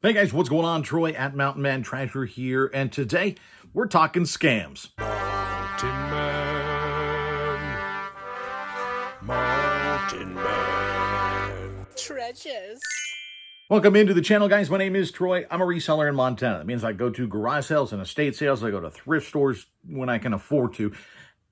Hey guys, what's going on? Troy at Mountain Man Treasure here, and today we're talking scams. Mountain Man, Mountain Man. Treasures. Welcome into the channel, guys. My name is Troy. I'm a reseller in Montana. That means I go to garage sales and estate sales. I go to thrift stores when I can afford to.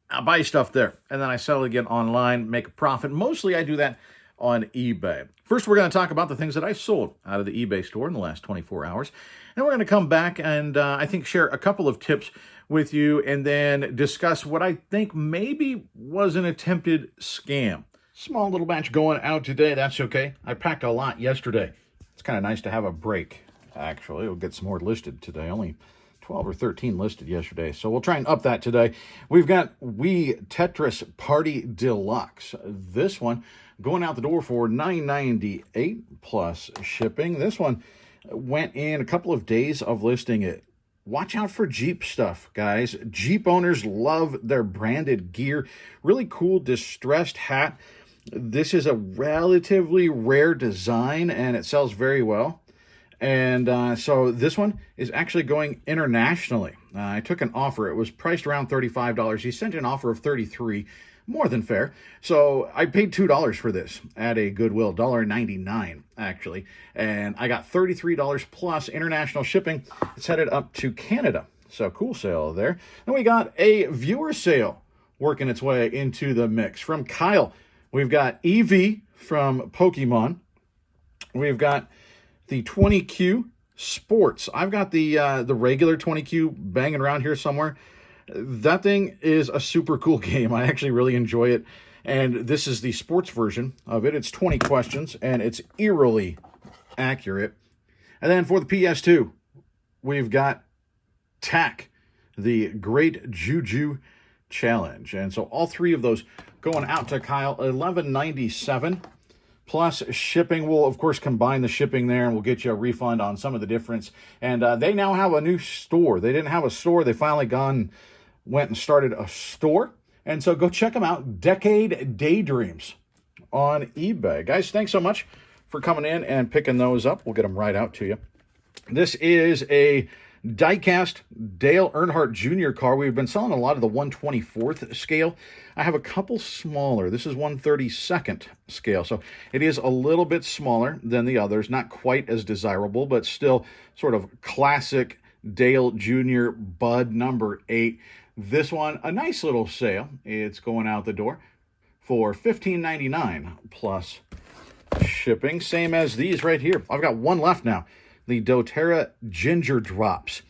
I buy stuff there, and then I sell it again online, make a profit. Mostly I do that on eBay. First, we're going to talk about the things that I sold out of the eBay store in the last 24 hours. And we're going to come back and I think share a couple of tips with you and then discuss what I think maybe was an attempted scam. Small little batch going out today. That's okay. I packed a lot yesterday. It's kind of nice to have a break, actually. We'll get some more listed today. Only 12 or 13 listed yesterday, so we'll try and up that today. We've got Tetris Party Deluxe. This one going out the door for $9.98 plus shipping. This one went in a couple of days of listing it. Watch out for Jeep stuff, guys. Jeep owners love their branded gear. Really cool distressed hat. This is a relatively rare design, and it sells very well. And so this one is actually going internationally. I took an offer. It was priced around $35. He sent an offer of $33, more than fair. So I paid $2 for this at a Goodwill, $1.99 actually. And I got $33 plus international shipping. It's headed up to Canada. So cool sale there. And we got a viewer sale working its way into the mix. From Kyle, we've got EV from Pokemon. We've got the 20Q Sports. I've got the regular 20Q banging around here somewhere. That thing is a super cool game. I actually really enjoy it. And this is the sports version of it. It's 20 questions, and it's eerily accurate. And then for the PS2, we've got TAC, the Great Juju Challenge. And so all three of those going out to Kyle, $11.97. Plus shipping. We'll, of course, combine the shipping there, and we'll get you a refund on some of the difference. And they now have a new store. They didn't have a store. They finally went and started a store. And so go check them out. Decade Daydreams on eBay. Guys, thanks so much for coming in and picking those up. We'll get them right out to you. This is a diecast Dale Earnhardt Jr. car. We've been selling a lot of the 1/24th scale. I have a couple smaller. This is 1/32nd scale, so it is a little bit smaller than the others. Not quite as desirable, but still sort of classic Dale Jr. Bud number 8. This one, a nice little sale. It's going out the door for $15.99 plus shipping. Same as these right here. I've got one left now. The doTERRA Ginger Drops.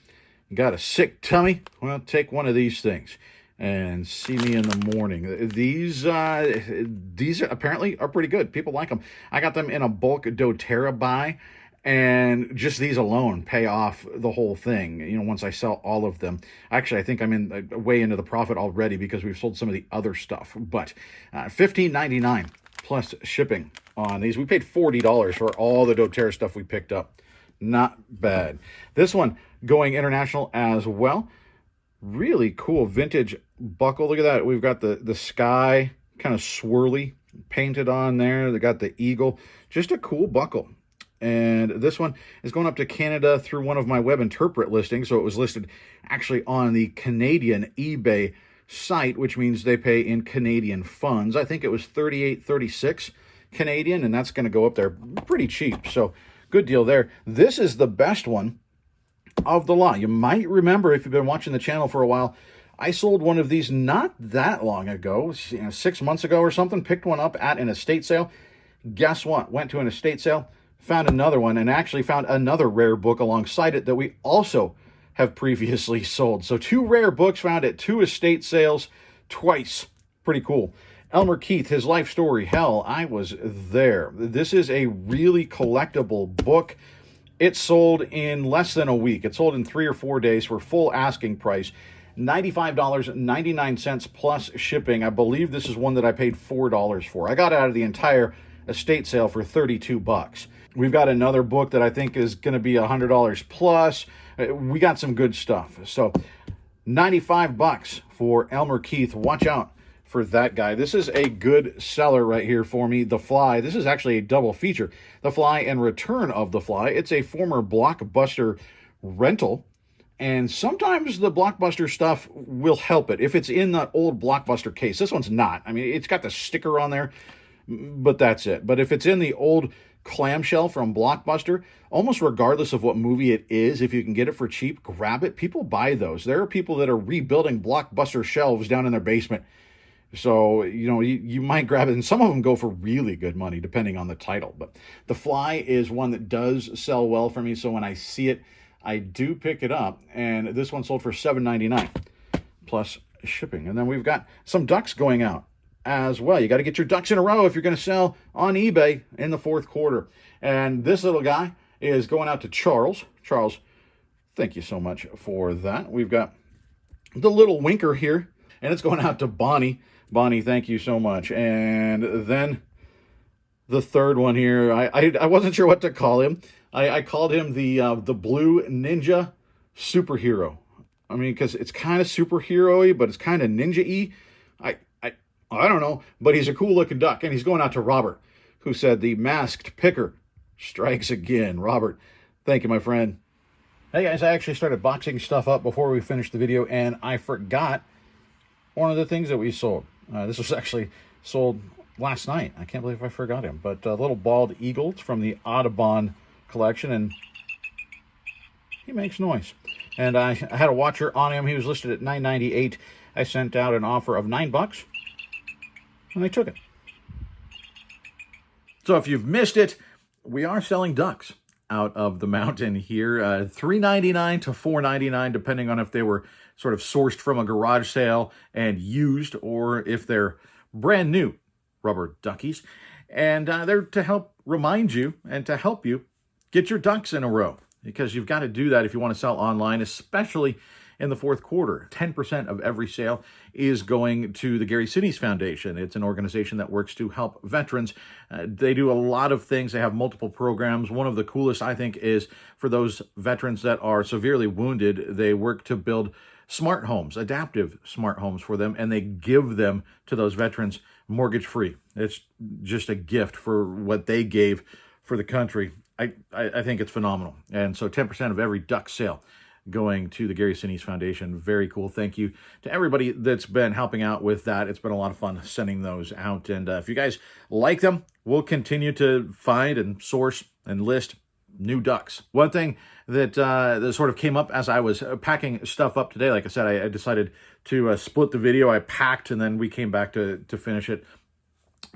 You got a sick tummy? Well, take one of these things and see me in the morning. These apparently are pretty good. People like them. I got them in a bulk doTERRA buy, and just these alone pay off the whole thing, you know, once I sell all of them. Actually, I think I'm in way into the profit already because we've sold some of the other stuff. But $15.99 plus shipping on these. We paid $40 for all the doTERRA stuff we picked up. Not bad. This one going international as well. Really cool vintage buckle. Look at that. We've got the sky kind of swirly painted on there. They got the eagle. Just a cool buckle. And this one is going up to Canada through one of my web interpret listings. So it was listed actually on the Canadian eBay site, which means they pay in Canadian funds. I think it was $38.36 Canadian, and that's going to go up there pretty cheap. So good deal there. This is the best one of the lot. You might remember, if you've been watching the channel for a while, I sold one of these not that long ago, 6 months ago or something. Picked one up at an estate sale. Guess what? Went to an estate sale, found another one, and actually found another rare book alongside it that we also have previously sold. So 2 rare books found at 2 estate sales twice. Pretty cool. Elmer Keith, his life story. Hell, I was there. This is a really collectible book. It sold in less than a week. It sold in 3 or 4 days for full asking price. $95.99 plus shipping. I believe this is one that I paid $4 for. I got it out of the entire estate sale for $32. We've got another book that I think is going to be $100 plus. We got some good stuff. So $95 for Elmer Keith. Watch out for that guy. This is a good seller right here for me. The Fly. This is actually a double feature. The Fly and Return of the Fly. It's a former Blockbuster rental. And sometimes the Blockbuster stuff will help it if it's in that old Blockbuster case. This one's not. I mean, it's got the sticker on there, but that's it. But if it's in the old clamshell from Blockbuster, almost regardless of what movie it is, if you can get it for cheap, grab it. People buy those. There are people that are rebuilding Blockbuster shelves down in their basement. So, you might grab it, and some of them go for really good money, depending on the title. But The Fly is one that does sell well for me, so when I see it, I do pick it up, and this one sold for $7.99 plus shipping. And then we've got some ducks going out as well. You got to get your ducks in a row if you're going to sell on eBay in the fourth quarter. And this little guy is going out to Charles. Charles, thank you so much for that. We've got the little winker here, and it's going out to Bonnie. Bonnie, thank you so much. And then the third one here, I wasn't sure what to call him. I called him the Blue Ninja Superhero. I mean, because it's kind of superhero-y, but it's kind of ninja-y. I don't know, but he's a cool-looking duck, and he's going out to Robert, who said the masked picker strikes again. Robert, thank you, my friend. Hey, guys, I actually started boxing stuff up before we finished the video, and I forgot one of the things that we sold. This was actually sold last night. I can't believe I forgot him, but a little bald eagle from the Audubon collection, and he makes noise. And I had a watcher on him. He was listed at $9.98. I sent out an offer of $9, and they took it. So if you've missed it, we are selling ducks out of the mountain here. $3.99 to $4.99, depending on if they were sort of sourced from a garage sale and used, or if they're brand new rubber duckies. And they're to help remind you and to help you get your ducks in a row, because you've got to do that if you want to sell online, especially in the fourth quarter. 10% of every sale is going to the Gary Sinise Foundation. It's an organization that works to help veterans. They do a lot of things. They have multiple programs. One of the coolest, I think, is for those veterans that are severely wounded. They work to build smart homes, adaptive smart homes for them, and they give them to those veterans mortgage-free. It's just a gift for what they gave for the country. I think it's phenomenal. And so 10% of every duck sale going to the Gary Sinise Foundation. Very cool. Thank you to everybody that's been helping out with that. It's been a lot of fun sending those out. And if you guys like them, we'll continue to find and source and list new ducks. One thing that, that sort of came up as I was packing stuff up today, like I said, I decided to split the video. I packed and then we came back to finish it,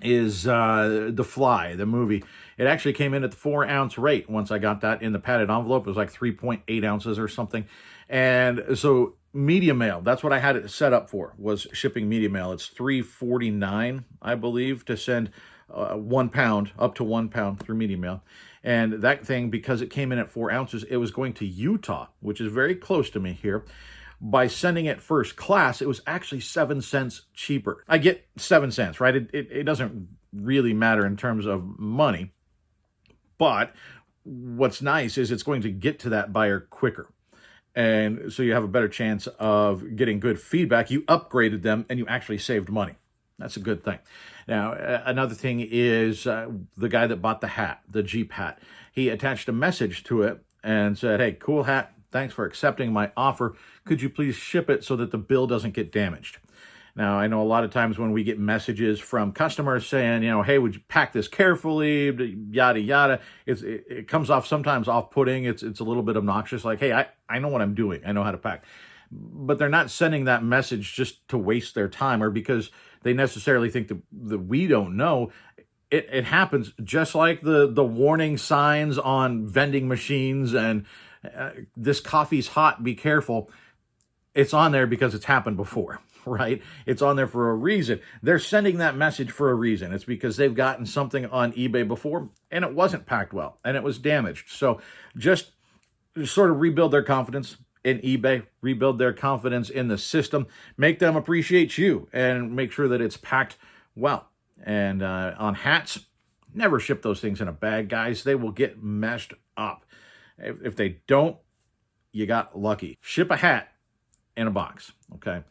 is The Fly, the movie. It actually came in at the 4-ounce rate once I got that in the padded envelope. It was like 3.8 ounces or something. And so media mail, that's what I had it set up for, was shipping media mail. It's $3.49, I believe, to send 1 pound, up to 1 pound through media mail. And that thing, because it came in at 4 ounces, it was going to Utah, which is very close to me here. By sending it first class, it was actually 7 cents cheaper. I get 7 cents, right? It doesn't really matter in terms of money. But what's nice is it's going to get to that buyer quicker. And so you have a better chance of getting good feedback. You upgraded them and you actually saved money. That's a good thing. Now, another thing is the guy that bought the hat, the Jeep hat. He attached a message to it and said, "Hey, cool hat. Thanks for accepting my offer. Could you please ship it so that the bill doesn't get damaged?" Now, I know a lot of times when we get messages from customers saying, hey, would you pack this carefully, yada, yada, it comes off sometimes off-putting. It's a little bit obnoxious, like, hey, I know what I'm doing. I know how to pack. But they're not sending that message just to waste their time or because they necessarily think that we don't know. It happens just like the warning signs on vending machines and this coffee's hot, be careful. It's on there because it's happened before, right? It's on there for a reason. They're sending that message for a reason. It's because they've gotten something on eBay before and it wasn't packed well and it was damaged. So just sort of rebuild their confidence in eBay, rebuild their confidence in the system, make them appreciate you and make sure that it's packed well. And on hats, never ship those things in a bag, guys. They will get messed up. If they don't, you got lucky. Ship a hat in a box, okay?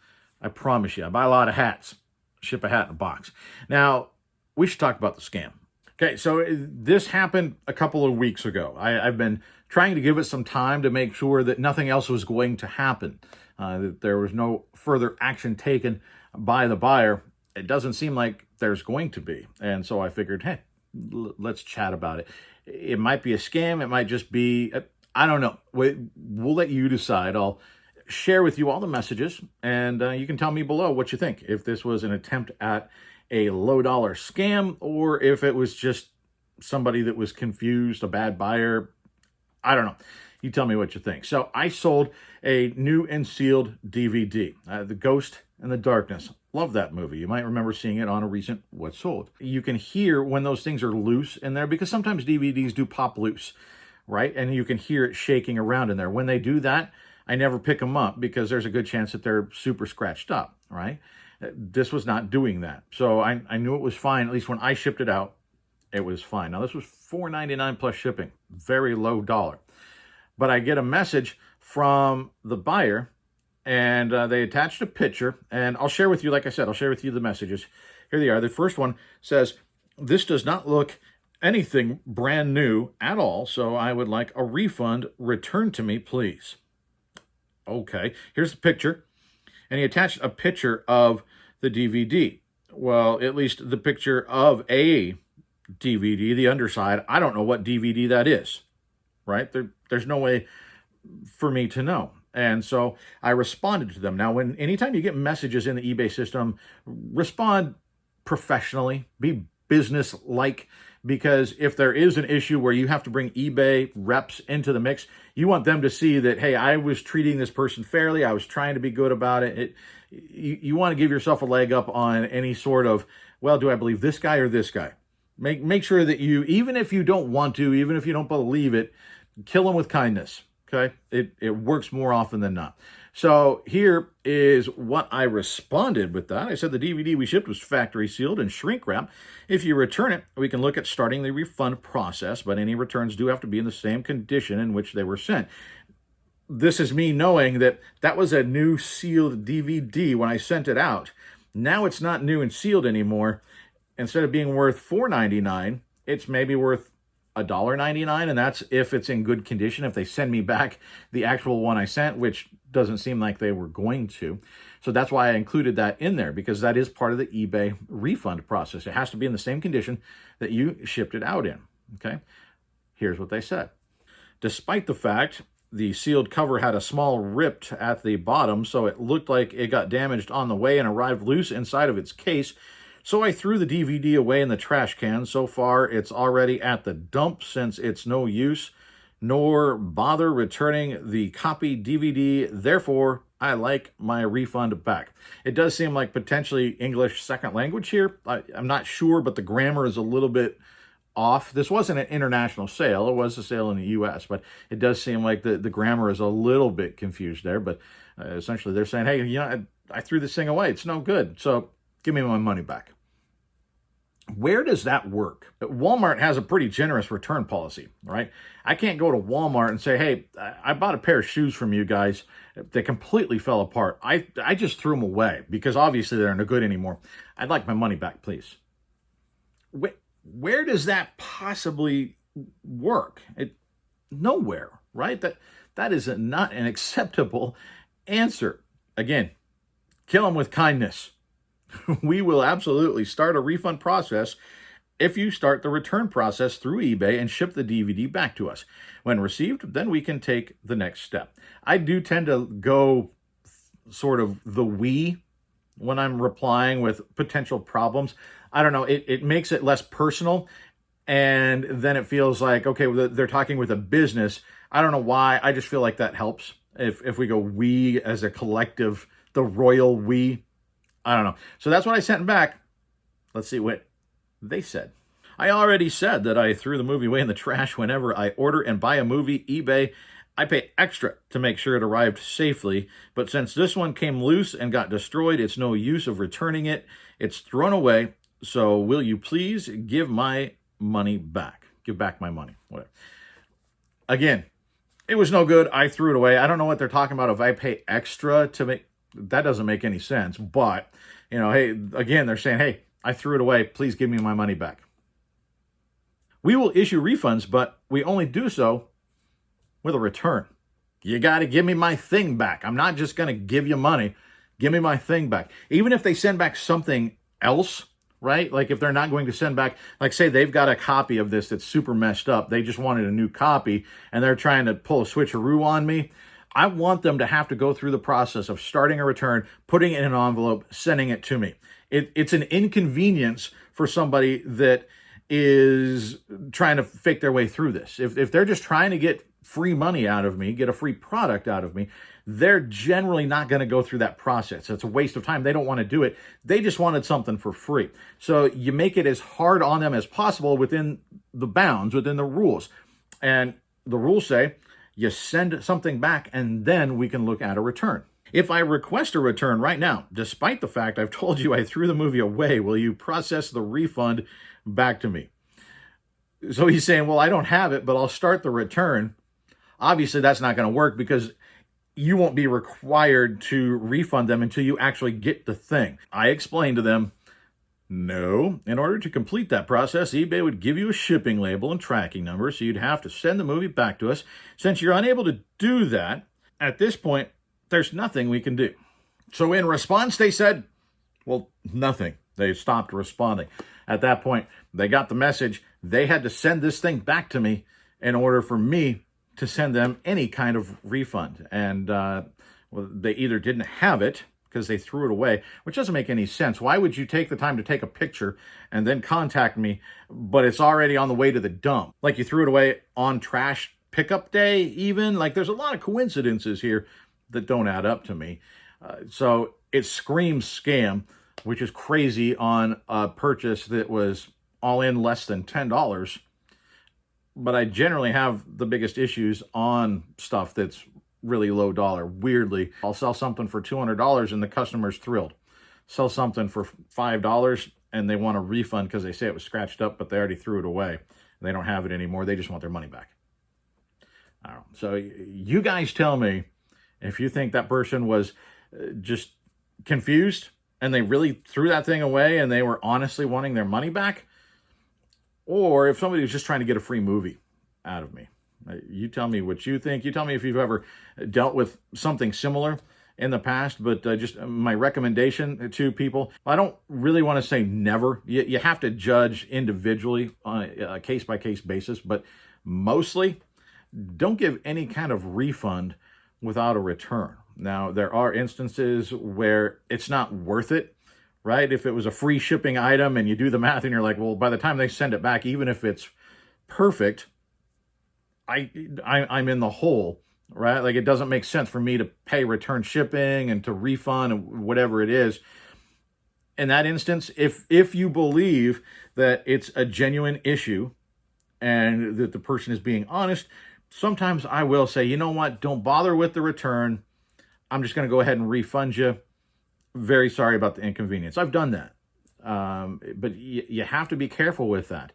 I promise you. I buy a lot of hats. ship a hat in a box. Now, we should talk about the scam. Okay, so this happened a couple of weeks ago. I've been trying to give it some time to make sure that nothing else was going to happen, that there was no further action taken by the buyer. It doesn't seem like there's going to be. And so I figured, hey, let's chat about it. It might be a scam. It might just be, I don't know. We'll let you decide. I'll share with you all the messages, and you can tell me below what you think. If this was an attempt at a low-dollar scam, or if it was just somebody that was confused, a bad buyer. I don't know. You tell me what you think. So I sold a new and sealed DVD, The Ghost and the Darkness. Love that movie. You might remember seeing it on a recent What Sold. You can hear when those things are loose in there, because sometimes DVDs do pop loose, right? And you can hear it shaking around in there. When they do that, I never pick them up because there's a good chance that they're super scratched up, right? This was not doing that. So I knew it was fine. At least when I shipped it out, it was fine. Now, this was $4.99 plus shipping. Very low dollar. But I get a message from the buyer, and they attached a picture. And I'll share with you, like I said, I'll share with you the messages. Here they are. The first one says, "This does not look anything brand new at all, so I would like a refund returned to me, please." Okay, here's the picture. And he attached a picture of the DVD. Well, at least the picture of a DVD, the underside. I don't know what DVD that is, right? There's no way for me to know. And so I responded to them. Now, anytime you get messages in the eBay system, respond professionally, be business-like, because if there is an issue where you have to bring eBay reps into the mix, you want them to see that, hey, I was treating this person fairly. I was trying to be good about it. You want to give yourself a leg up on any sort of, well, do I believe this guy or this guy? Make sure that you, even if you don't want to, even if you don't believe it, kill them with kindness, okay? It works more often than not. So here is what I responded with that. I said the DVD we shipped was factory sealed and shrink wrap. If you return it, we can look at starting the refund process, but any returns do have to be in the same condition in which they were sent. This is me knowing that that was a new sealed DVD when I sent it out. Now it's not new and sealed anymore. Instead of being worth $4.99, it's maybe worth $1.99, and that's if it's in good condition, if they send me back the actual one I sent, which doesn't seem like they were going to. So that's why I included that in there, because that is part of the eBay refund process. It has to be in the same condition that you shipped it out in, okay? Here's what they said. Despite the fact the sealed cover had a small rip at the bottom, so it looked like it got damaged on the way and arrived loose inside of its case, so I threw the DVD away in the trash can. So far, it's already at the dump since it's no use, nor bother returning the copy DVD. Therefore, I like my refund back. It does seem like potentially English second language here. I'm not sure, but the grammar is a little bit off. This wasn't an international sale. It was a sale in the U.S., but it does seem like the grammar is a little bit confused there. But essentially, they're saying, hey, you know, I threw this thing away. It's no good. So give me my money back. Where does that work? Walmart has a pretty generous return policy, right? I can't go to Walmart and say, hey, I bought a pair of shoes from you guys. They completely fell apart. I just threw them away because obviously they're no good anymore. I'd like my money back, please. Where does that possibly work? Nowhere, right? That is not an acceptable answer. Again, kill them with kindness. We will absolutely start a refund process if you start the return process through eBay and ship the DVD back to us. When received, then we can take the next step. I do tend to go sort of the we when I'm replying with potential problems. I don't know, it makes it less personal, and then it feels like, okay, they're talking with a business. I don't know why, I just feel like that helps. If we go we as a collective, the royal we, I don't know. So that's what I sent back. Let's see what they said. I already said that I threw the movie away in the trash. Whenever I order and buy a movie, eBay, I pay extra to make sure it arrived safely. But since this one came loose and got destroyed, it's no use of returning it. It's thrown away. So will you please give my money back? Give back my money. Whatever. Again, it was no good. I threw it away. I don't know what they're talking about. If I pay extra to make, that doesn't make any sense. But Hey, again, they're saying, hey, I threw it away. Please give me my money back. We will issue refunds, but we only do so with a return. You got to give me my thing back. I'm not just going to give you money. Give me my thing back. Even if they send back something else, right? Like if they're not going to send back, like say they've got a copy of this that's super messed up. They just wanted a new copy and they're trying to pull a switcheroo on me. I want them to have to go through the process of starting a return, putting it in an envelope, sending it to me. It's an inconvenience for somebody that is trying to fake their way through this. If they're just trying to get free money out of me, get a free product out of me, they're generally not going to go through that process. It's a waste of time. They don't want to do it. They just wanted something for free. So you make it as hard on them as possible within the bounds, within the rules. And the rules say you send something back and then we can look at a return. If I request a return right now, despite the fact I've told you I threw the movie away, will you process the refund back to me? So he's saying, well, I don't have it, but I'll start the return. Obviously, that's not going to work because you won't be required to refund them until you actually get the thing. I explained to them, no, in order to complete that process, eBay would give you a shipping label and tracking number, so you'd have to send the movie back to us. Since you're unable to do that, at this point, there's nothing we can do. So in response, they said, well, nothing. They stopped responding. At that point, they got the message. They had to send this thing back to me in order for me to send them any kind of refund. And they either didn't have it because they threw it away, which doesn't make any sense. Why would you take the time to take a picture and then contact me, but it's already on the way to the dump? Like you threw it away on trash pickup day even? Like there's a lot of coincidences here that don't add up to me. So it screams scam, which is crazy on a purchase that was all in less than $10. But I generally have the biggest issues on stuff that's really low dollar. Weirdly, I'll sell something for $200 and the customer's thrilled. Sell something for $5 and they want a refund because they say it was scratched up, but they already threw it away. They don't have it anymore. They just want their money back. I don't know. So you guys tell me if you think that person was just confused and they really threw that thing away and they were honestly wanting their money back, or if somebody was just trying to get a free movie out of me. You tell me what you think. You tell me if you've ever dealt with something similar in the past, but just my recommendation to people, I don't really want to say never. You have to judge individually on a case-by-case basis, but mostly don't give any kind of refund without a return. Now, there are instances where it's not worth it, right? If it was a free shipping item and you do the math and you're like, well, by the time they send it back, even if it's perfect, I'm in the hole, right? Like it doesn't make sense for me to pay return shipping and to refund and whatever it is. In that instance, if you believe that it's a genuine issue and that the person is being honest, sometimes I will say, you know what, don't bother with the return. I'm just going to go ahead and refund you. Very sorry about the inconvenience. I've done that. But you have to be careful with that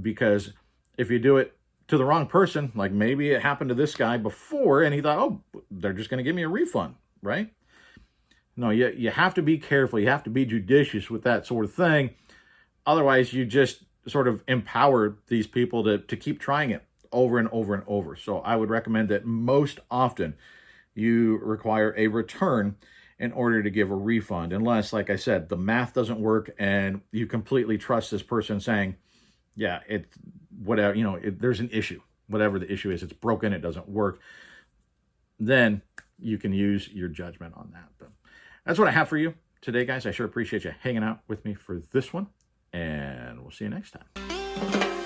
because if you do it to the wrong person, like maybe it happened to this guy before and he thought, oh, they're just going to give me a refund, right? No, you have to be careful. You have to be judicious with that sort of thing. Otherwise, you just sort of empower these people to keep trying it over and over and over. So I would recommend that most often you require a return in order to give a refund, unless, like I said, the math doesn't work and you completely trust this person saying, yeah, it's whatever, there's an issue, whatever the issue is, it's broken, it doesn't work. Then you can use your judgment on that. But that's what I have for you today, guys. I sure appreciate you hanging out with me for this one, and we'll see you next time.